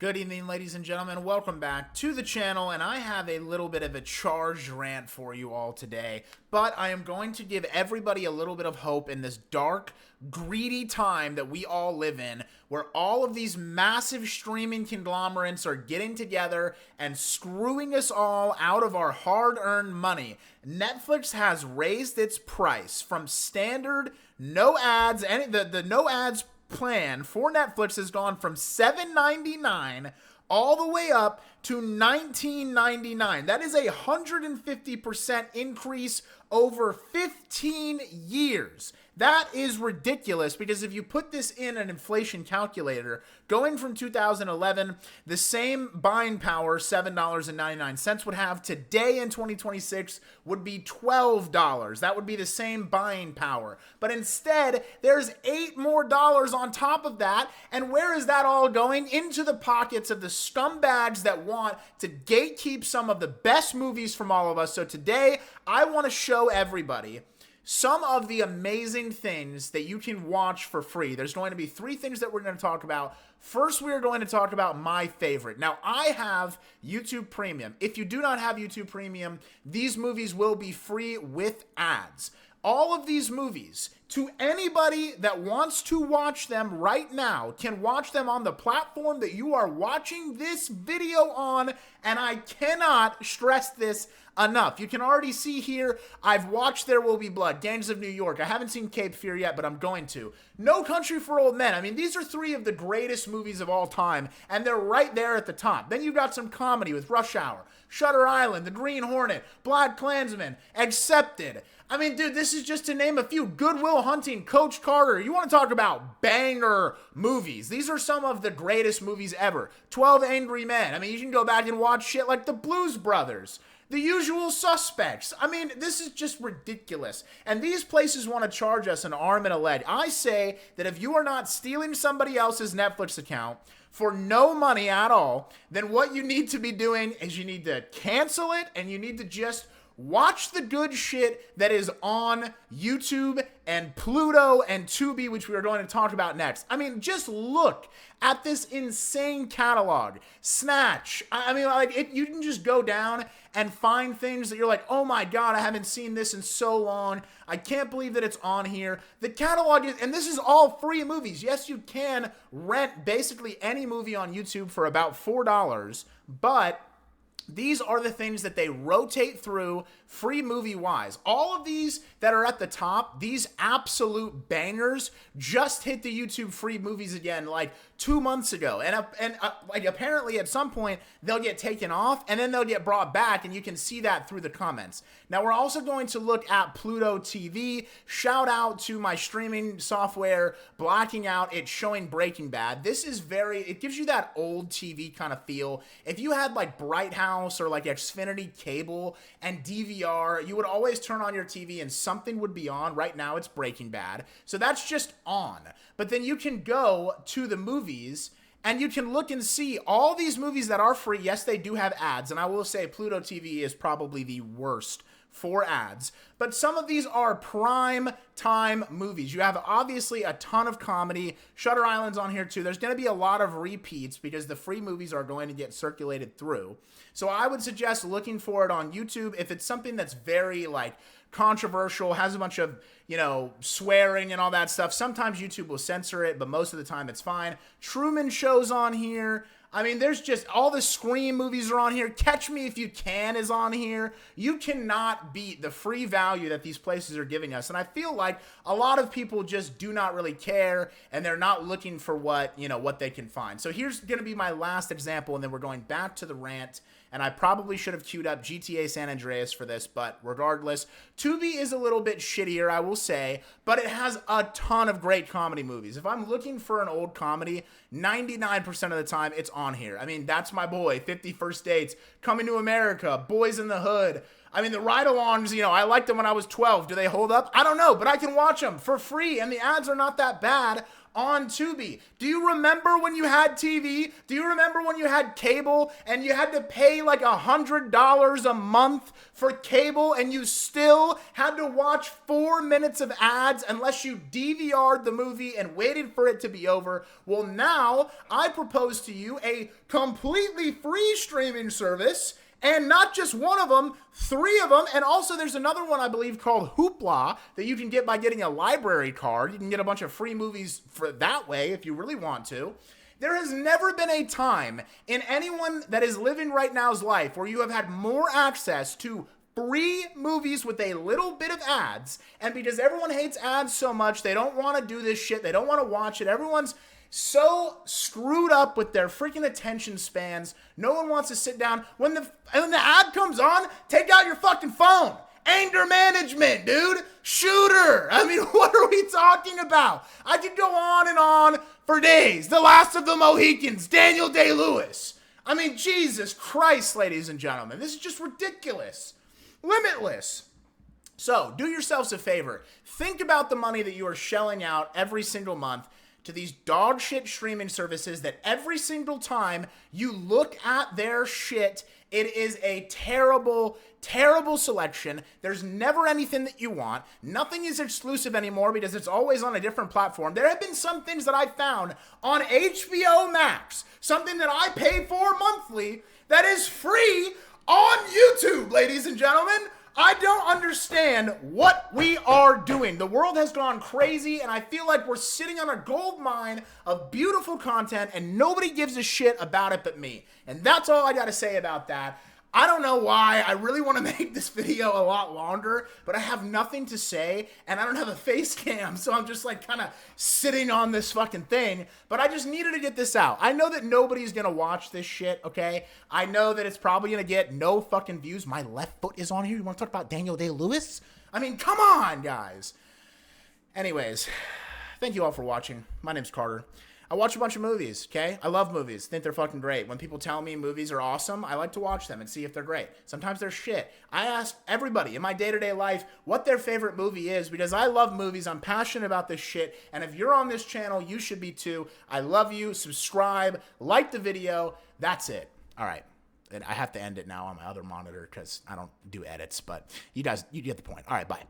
Good evening, ladies and gentlemen. Welcome back to the channel, and I have a little bit of a charged rant for you all today, but I am going to give everybody a little bit of hope in this dark, greedy time that we all live in, where all of these massive streaming conglomerates are getting together and screwing us all out of our hard-earned money. Netflix has raised its price from standard, no ads, the no ads plan for Netflix has gone from $7.99 all the way up to $19.99. That is a 150% increase over 15 years. That is ridiculous, because if you put this in an inflation calculator, going from 2011, the same buying power, $7.99, would have today in 2026 would be $12. That would be the same buying power. But instead, there's $8 more on top of that. And where is that all going? Into the pockets of the scumbags that want to gatekeep some of the best movies from all of us. So today, I want to show everybody some of the amazing things that you can watch for free. There's going to be 3 things that we're going to talk about. First, we're going to talk about my favorite. Now, I have YouTube Premium. If you do not have YouTube Premium, these movies will be free with ads. All of these movies, to anybody that wants to watch them right now, can watch them on the platform that you are watching this video on, and I cannot stress this enough. You can already see here, I've watched There Will Be Blood, Gangs of New York. I haven't seen Cape Fear yet, but I'm going to. No Country for Old Men. I mean, these are 3 of the greatest movies of all time, and they're right there at the top. Then you've got some comedy with Rush Hour, Shutter Island, The Green Hornet, BlacKkKlansman, Accepted. I mean, dude, this is just to name a few. Good Will Hunting, Coach Carter. You want to talk about banger movies. These are some of the greatest movies ever. 12 Angry Men. I mean, you can go back and watch shit like The Blues Brothers, The Usual Suspects. I mean, this is just ridiculous. And these places want to charge us an arm and a leg. I say that if you are not stealing somebody else's Netflix account for no money at all, then what you need to be doing is you need to cancel it, and you need to just watch the good shit that is on YouTube and Pluto and Tubi, which we are going to talk about next. I mean, just look at this insane catalog. Snatch. I mean, like, you can just go down and find things that you're like, oh my God, I haven't seen this in so long. I can't believe that it's on here. The catalog is, and this is all free movies. Yes, you can rent basically any movie on YouTube for about $4, but these are the things that they rotate through free movie-wise. All of these that are at the top, these absolute bangers, just hit the YouTube free movies again like 2 months ago. And like apparently at some point, they'll get taken off and then they'll get brought back, and you can see that through the comments. Now, we're also going to look at Pluto TV. Shout out to my streaming software, blacking out. It's showing Breaking Bad. This is it gives you that old TV kind of feel. If you had like Bright House or like Xfinity cable and DVR, you would always turn on your TV and something would be on. Right now, it's Breaking Bad. So that's just on. But then you can go to the movies and you can look and see all these movies that are free. Yes, they do have ads. And I will say Pluto TV is probably the worst for ads, but some of these are prime time movies. You have obviously a ton of comedy. Shutter Island's on here too. There's going to be a lot of repeats because the free movies are going to get circulated through. So I would suggest looking for it on YouTube. If it's something that's very like controversial, has a bunch of, swearing and all that stuff, sometimes YouTube will censor it, but most of the time it's fine. Truman Show's on here. I mean, there's just all the Scream movies are on here. Catch Me If You Can is on here. You cannot beat the free value that these places are giving us. And I feel like a lot of people just do not really care, and they're not looking for what they can find. So here's going to be my last example, and then we're going back to the rant. And I probably should have queued up GTA San Andreas for this, but regardless, Tubi is a little bit shittier, I will say, but it has a ton of great comedy movies. If I'm looking for an old comedy, 99% of the time it's on here. I mean, that's my boy, 50 First Dates, Coming to America, Boys in the Hood. I mean, the ride-alongs, I liked them when I was 12. Do they hold up? I don't know, but I can watch them for free, and the ads are not that bad on Tubi. Do you remember when you had TV? Do you remember when you had cable and you had to pay like $100 a month for cable and you still had to watch 4 minutes of ads unless you DVR'd the movie and waited for it to be over? Well, now I propose to you a completely free streaming service. And not just one of them, 3 of them. And also there's another one I believe called Hoopla that you can get by getting a library card. You can get a bunch of free movies for that way if you really want to. There has never been a time in anyone that is living right now's life where you have had more access to free movies with a little bit of ads. And because everyone hates ads so much, they don't want to do this shit. They don't want to watch it. Everyone's so screwed up with their freaking attention spans. No one wants to sit down. When the ad comes on, take out your fucking phone. Anger management, dude. Shooter. I mean, what are we talking about? I could go on and on for days. The Last of the Mohicans, Daniel Day-Lewis. I mean, Jesus Christ, ladies and gentlemen. This is just ridiculous. Limitless. So, do yourselves a favor. Think about the money that you are shelling out every single month to these dog shit streaming services that every single time you look at their shit, it is a terrible, terrible selection. There's never anything that you want. Nothing is exclusive anymore because it's always on a different platform. There have been some things that I found on HBO Max, something that I pay for monthly, that is free on YouTube, ladies and gentlemen. I don't understand what we are doing. The world has gone crazy, and I feel like we're sitting on a gold mine of beautiful content, and nobody gives a shit about it but me. And that's all I got to say about that. I don't know why. I really want to make this video a lot longer, but I have nothing to say, and I don't have a face cam, so I'm just like kind of sitting on this fucking thing. But I just needed to get this out. I know that nobody's going to watch this shit, okay? I know that it's probably going to get no fucking views. My left foot is on here. You want to talk about Daniel Day-Lewis? I mean, come on, guys. Anyways, thank you all for watching. My name's Carter. I watch a bunch of movies, okay? I love movies. Think they're fucking great. When people tell me movies are awesome, I like to watch them and see if they're great. Sometimes they're shit. I ask everybody in my day-to-day life what their favorite movie is because I love movies. I'm passionate about this shit. And if you're on this channel, you should be too. I love you. Subscribe. Like the video. That's it. All right. And I have to end it now on my other monitor because I don't do edits. But you guys, you get the point. All right, bye.